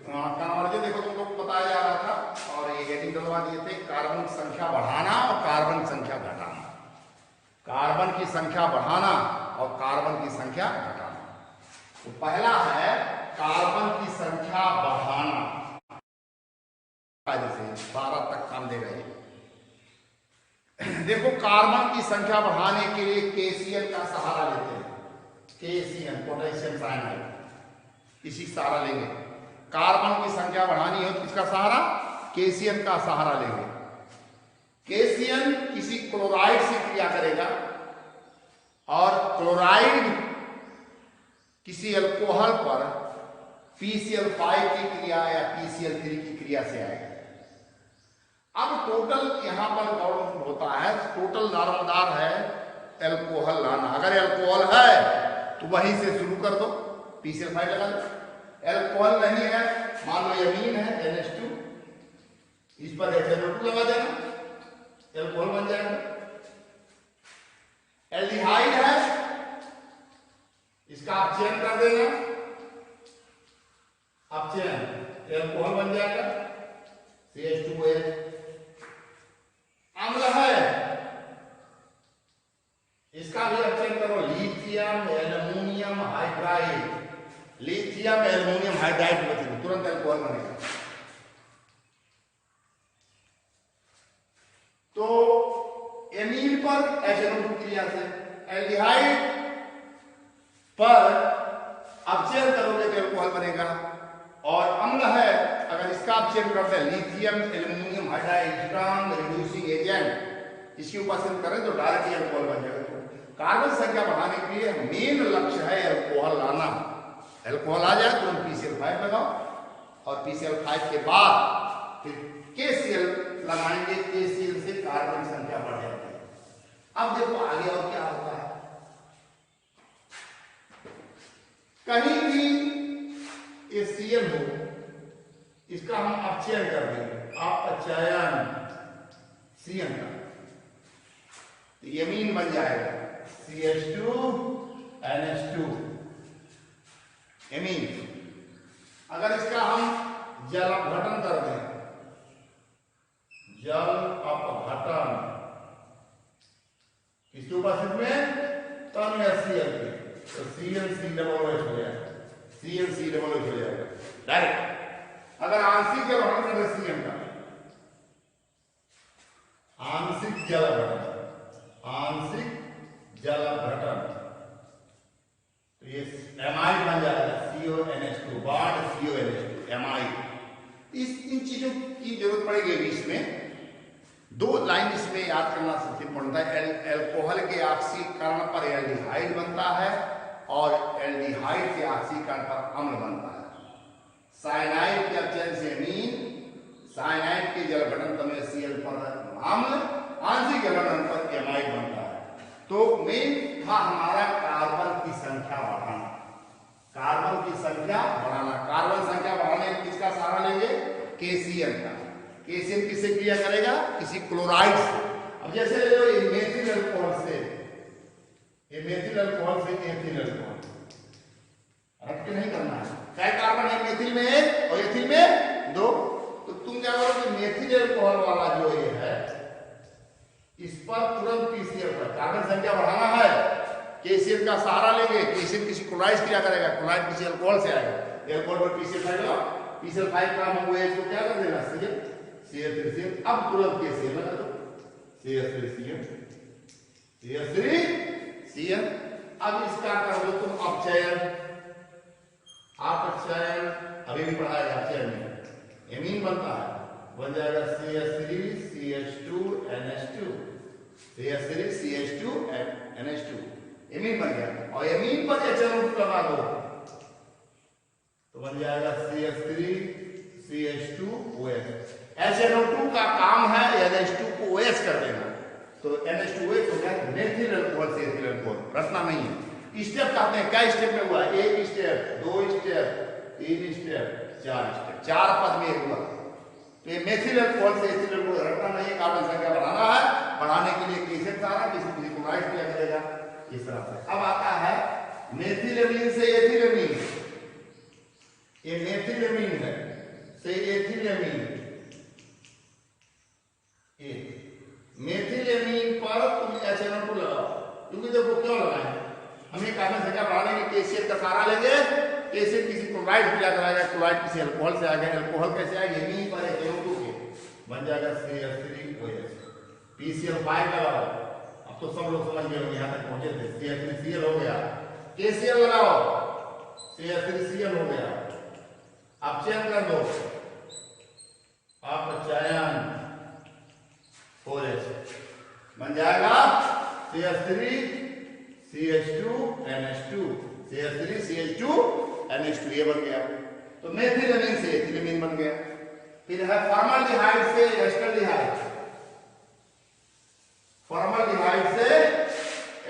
Conversion देखो तुमको बताया जा रहा था और ये हेडिंग डलवा दिए थे, कार्बन की संख्या बढ़ाना और कार्बन की संख्या घटाना। कार्बन की संख्या बढ़ाना और कार्बन की संख्या घटाना। तो पहला है कार्बन की संख्या बढ़ाना, जैसे 12 तक काम देगा ये। देखो कार्बन की संख्या बढ़ाने के लिए KCl का सहारा लेते हैं। KCl पोटेशियम साइनाइड, इसी सहारा लेंगे। कार्बन की संख्या बढ़ानी हो तो किसका सहारा? KCl का सहारा लेंगे। KCl किसी क्लोराइड से क्रिया करेगा और क्लोराइड किसी अल्कोहल पर PCl5 की क्रिया या PCl3 की क्रिया से आएगा। अब टोटल यहां पर गौर होता है, टोटल दारोमदार है अल्कोहल लाना। अगर अल्कोहल है तो वहीं से शुरू कर दो, PCl5 लगा दो। अल्कोहल नहीं है, मान लो एमीन है NH2, इस पर HNO2 लगा देना, अल्कोहल बन जाएगा। एल्डिहाइड है, इसका आप चयन कर देना, आप चयन, अल्कोहल बन जाएगा CH2OH। अम्ल है, इसका भी आप चयन करो, lithium aluminium hydride, lithium aluminium hydride बचेगा, तुरंत अल्कोहल बनेगा। तो एमीन पर HNO2 क्रिया से, एल्डिहाइड पर आप चयन करोगे तो अल्कोहल बनेगा। और अम्ल है, अगर इसका आप चयन करते हैं lithium aluminium hydride strong reducing agent, इसकी उपस्थित करें तो डायरेक्टली अल्कोहल बन जाएगा। तो कार्बन संख्या बढ़ाने के लिए मेन लक्ष्य है अल्कोहल लाना। अल्कोहल आ जाए तो PCl5 लगाओ और PCl5 के बाद फिर KCl लगाएंगे, KCl से कार्बन की संख्या बढ़ जाती है। अब देखो आगे और क्या होता है। कहीं भी Cl हो, इसका हम अपचयन कर देंगे, अपचयन Cl का, तो एमीन बन जाएगा CH2 NH2 एमीन। अगर इसका हम जल अपघटन कर दें, जल अपघटन किसके उपस्थित में? तन में Cl के, तो ClC हो जाएगा, ClC हो जाएगा डायरेक्ट। अगर आंशिक जल अपघटन करें Cl का, आंशिक जल अपघटन, आंशिक जल अपघटन, तो ये एमाइड बन जाएगा CONH2, बॉन्ड CONH2 एमाइड। इन चीजों की जरूरत पड़ेगी इसमें। दो लाइन इसमें याद करना सबसे इम्पोर्टेंट है। अल्कोहल के ऑक्सीकरण पर एल्डिहाइड बनता है और एल्डिहाइड के ऑक्सीकरण पर अम्ल बनता है। साइनाइड के अपचयन से एमीन, साइनाइड के जल अपघटन तमें Cl पर अम्ल, आंशिक जल अपघटन पर एमाइड बनता है। तो मेन था हमारा कार्बन की संख्या बढ़ाना, कार्बन की संख्या बढ़ाना। कार्बन संख्या बढ़ाने में किसका सहारा लेंगे? KCl का। KCl किससे क्रिया करेगा? किसी क्लोराइड से। अब जैसे ले लो मेथिल अल्कोहल से, ये मेथिल अल्कोहल से एथिल अल्कोहल, रट के नहीं करना है। क्या कार्बन है मेथिल में एक और एथिल में दो, तो तुम क्या करोगे? मेथिल अल्कोहल वाला जो ये है, इस पर तुरंत PCl पर कार्बन संख्या बढ़ाना है, KCl का सहारा लेंगे। KCl किसी क्लोराइड क्रिया करेगा, क्लोराइड किसी अल्कोहल से आएगा, अल्कोहल पर PCl5 लगा, PCl5 काम हुए इसको क्या कर देना? CH3Cl। अब तुरंत KCl लगा दो, CH3Cl, CH3Cl। अब इसका कर दो तुम अपचयन, अपचयन अभी भी पढ़ाएगा। अपचयन में एमीन बनता है, बन जाएगा CH3 CH2 NH2, CH3 CH2 NH2 amine बन गया। और एमीन पर HNO2 लगा दो तो बन जाएगा CH3 CH2OH। HNO2 का काम है NH2 को OH कर देना, तो NH2OH हो गया मेथिल अल्कोहल से एथिल अल्कोहल। रचना नहीं है, स्टेप कहते हैं। क्या स्टेप में हुआ? एक स्टेप, दो स्टेप, तीन स्टेप, चार स्टेप, 4 पद में हुआ। तो ये मेथिल अल्कोहल से एथिल अल्कोहल रखना नहीं है, कार्बन संख्या बढ़ाना है। बढ़ाने के लिए KCl सहारा, किसी क्लोराइड क्रिया करेगा इस तरह से। अब आता है मेथिल एमीन से एथिल एमीन, ये मेथिल एमीन है, से एथिलेमीन, मेथिलेमीन पर तुम HNO2 लगाओ, क्योंकि देखो क्यों लगाए, हमें कार्बन संख्या बढ़ाने के KCl का सहारा लेंगे। KCl किसी क्लोराइड से जाकर आएगा, क्लोराइड किसी अल्कोहल से आएगा, अल्कोहल कैसे आएगा, एमीन पर HNO2 के बन जाएगा CH3OH। PCl5 लगाओ, अब तो सब लोग समझ गए होंगे, यहाँ तक पहुंचे थे। CH3Cl हो गया, KCl लगाओ, CH3Cl हो गया। अब चयन कर दो, अपचयन OH बन जाएगा CH3 CH2 NH2, CH3 CH2 NH2, ये बन गया। तो मेथिलेमीन से एथिलेमीन बन गया। फिर है फॉर्मल्डिहाइड से एस्टल्डिहाइड, फॉर्मल्डिहाइड से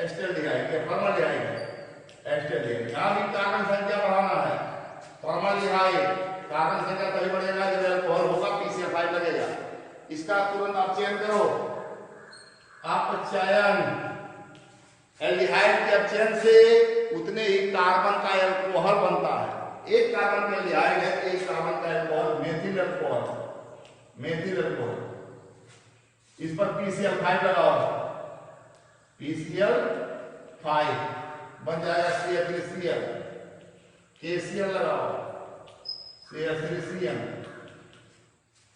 एस्टल्डिहाइड, ये फॉर्मल्डिहाइड है, एस्टल्डिहाइड। यहां भी कार्बन संख्या बढ़ाना है। फॉर्मल्डिहाइड कार्बन संख्या तभी बढ़ेगा जब अल्कोहल होगा, PCl5 लगेगा। इसका तुरंत आप चयन करो, अपचयन। एल्डिहाइड के अपचयन से उतने ही कार्बन का अल्कोहल बनता है। एक कार्बन का एल्डिहाइड है, एक कार्बन का alcohol, methyl alcohol, methyl alcohol. इस पर PCl5 लगाओ, PCl5 बन जाएगा CH3Cl। KCl लगाओ, CH3Cl,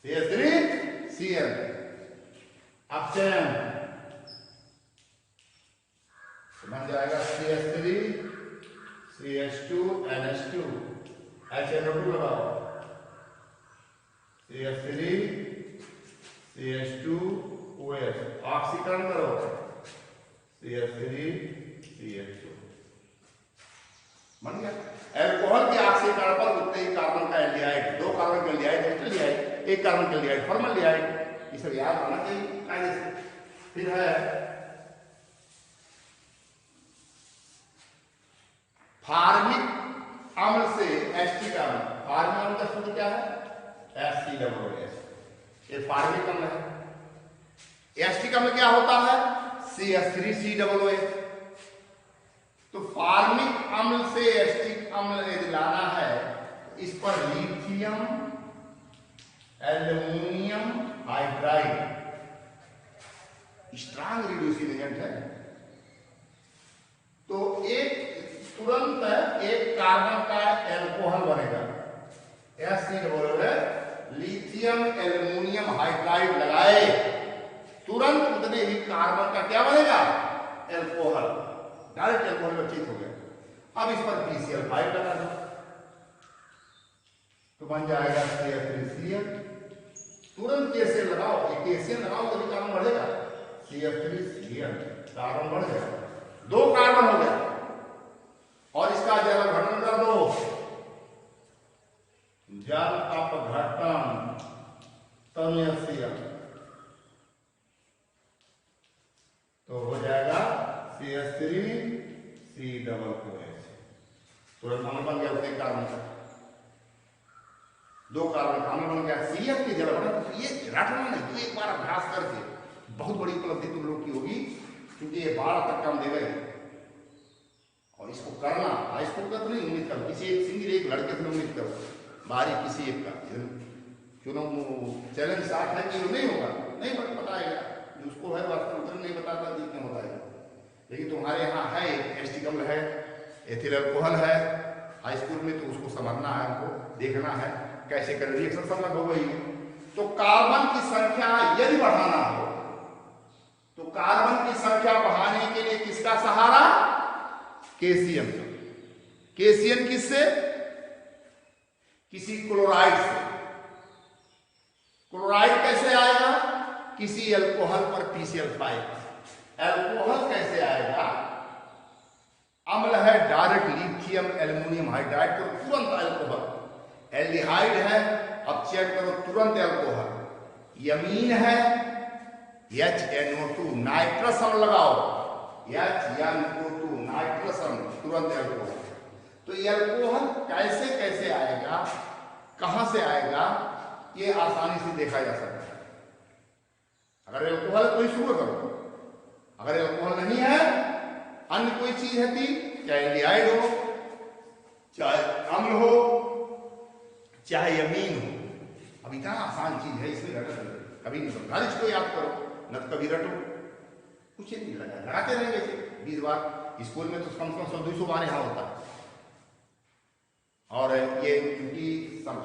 CH3Cl। अपचयन बन जाएगा CH3 CH2 NH2, HNO2 लगाओ, CH3 CH2OH। ऑक्सीकरण करो, CH3 CH2 बन गया। अल्कोहल के ऑक्सीकरण पर उतने ही कार्बन का एल्डिहाइड, दो कार्बन का एल्डिहाइड एस्टल्डिहाइड, एक कार्बन का एल्डिहाइड फॉर्मल्डिहाइड, ये सब याद होना चाहिए कायदे से। फिर है फार्मिक अम्ल से एस्टिक अम्ल। फार्मिक अम्ल का सूत्र क्या है, HCOOH, ये फार्मिक अम्ल है। एस्टिक अम्ल क्या होता है, CH3COOH। तो फार्मिक अम्ल से एस्टिक अम्ल यदि लाना है, इस पर lithium aluminium hydride strong reducing agent है। तो एक तुरंत एक कार्बन का एल्कोहल बनेगा, HCOOH। लिथियम एल्युमिनियम हाइड्राइड लगाए, तुरंत उतने ही कार्बन का क्या बनेगा, एल्कोहल, डायरेक्ट एल्कोहल में चीज हो गया। अब इस पर PCl5 लगा दो, तो बन जाएगा CH3Cl। तुरंत KCl लगाओ, ये KCl लगाओ तो भी कार्बन बढ़ेगा, CH3Cl, कार्बन बढ़ गया, दो कार्बन हो गया। और इसका जल अपघटन कर दो, जल अपघटन तन्यCl, तो हो जाएगा CH3COOH। तुरंत अम्ल बन गया, उतने कार्बन का, दो कार्बन का अम्ल बन गया। CH के जल अपघटन, तो ये रटना नहीं, तो एक बार अभ्यास करके बहुत बड़ी उपलब्धि तुम लोग की होगी, क्योंकि ये 12 तक का हम दे गए। और इसको करना, हाई स्कूल का तो नहीं उम्मीद करो, किसी एक सिंगल एक लड़के से उम्मीद करो, बाहरी किसी एक का। क्यों चैलेंज साथ है कि नहीं होगा, नहीं बताएगा, जिसको है वास्तव में नहीं बताता जी क्यों बताएगा। लेकिन तुम्हारे यहाँ है, एस्टिक अम्ल है, एथिल अल्कोहल है, हाई स्कूल में, तो उसको समझना है, हमको देखना है कैसे कर रिएक्शन सब लगभग वही है। तो कार्बन की संख्या यदि बढ़ाना हो, तो कार्बन की संख्या बढ़ाने के लिए किसका सहारा, KCl। KCl किससे, किसी क्लोराइड से। क्लोराइड कैसे आएगा, किसी अल्कोहल पर PCl5। अल्कोहल कैसे आएगा, अम्ल है डायरेक्ट लिथियम एल्युमिनियम हाइड्राइड, तो तुरंत अल्कोहल। एल्डिहाइड है, अब चेक करो, तुरंत अल्कोहल। यमीन है, HNO2 नाइट्रस अम्ल लगाओ, HNO2 नाइट्रस अम्ल, तुरंत अल्कोहल। तो ये अल्कोहल कैसे कैसे आएगा, कहां से आएगा, ये आसानी से देखा जा सकता है। अगर अल्कोहल है तो ही शुरू करो, अगर अल्कोहल नहीं है, अन्य कोई चीज है थी, चाहे एल्डिहाइड हो, चाहे अम्ल हो, चाहे यमीन हो, अब इतना आसान चीज है, इसमें रटो कभी नहीं, हर इसको याद करो, न तो कभी रटो, कुछ नहीं लगाते रहेंगे 20 बार। स्कूल में तो कम से कम 100-200 बार यहाँ होता है। और ये क्योंकि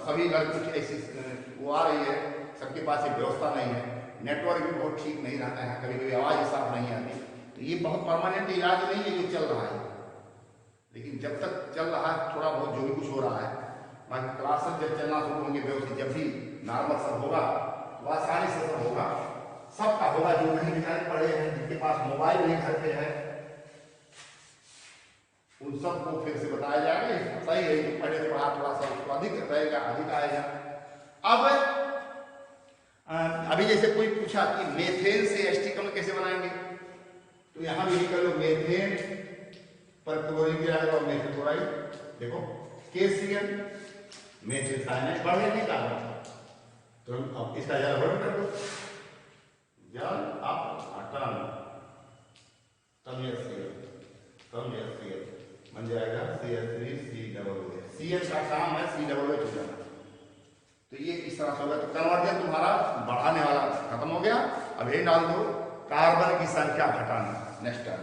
सभी घर कुछ ऐसी वो आ रही है, सबके पास एक व्यवस्था नहीं है, नेटवर्क भी बहुत ठीक नहीं रहता है, कभी कभी आवाज़ साफ नहीं आती, तो ये बहुत परमानेंट इलाज नहीं है जो चल रहा है। लेकिन जब तक चल रहा है थोड़ा बहुत जो भी कुछ हो रहा है, बाकी क्लासेस जब चलना शुरू होंगे व्यवस्थित, जब भी नॉर्मल सब होगा तो आसानी से सब होगा, सबका होगा। जो नहीं बेचारे पढ़े हैं, जिनके पास मोबाइल नहीं घर पे है, उन सबको फिर से बताया जाएगा। सही है, जो पहले से पढ़ा थोड़ा सा उसको अधिक रहेगा, अधिक आएगा। अब अभी जैसे कोई पूछा कि मेथेन से एस्टिकम कैसे बनाएंगे, तो यहां भी निकल लो, मेथेन पर क्लोरीन गिरा और मेथेन क्लोराइड, देखो KCl मेथिल साइनाइड बढ़ने नहीं कारण, तो अब इसका जल वर्णन कर दो, जल अपघटन, तब बन जाएगा CH3COOH। Cl का काम है COOH हो जाना, तो ये इस तरह से होगा। तो कन्वर्जन तुम्हारा बढ़ाने वाला खत्म हो गया। अब ये डाल दो कार्बन की संख्या घटाना, नेक्स्ट टर्म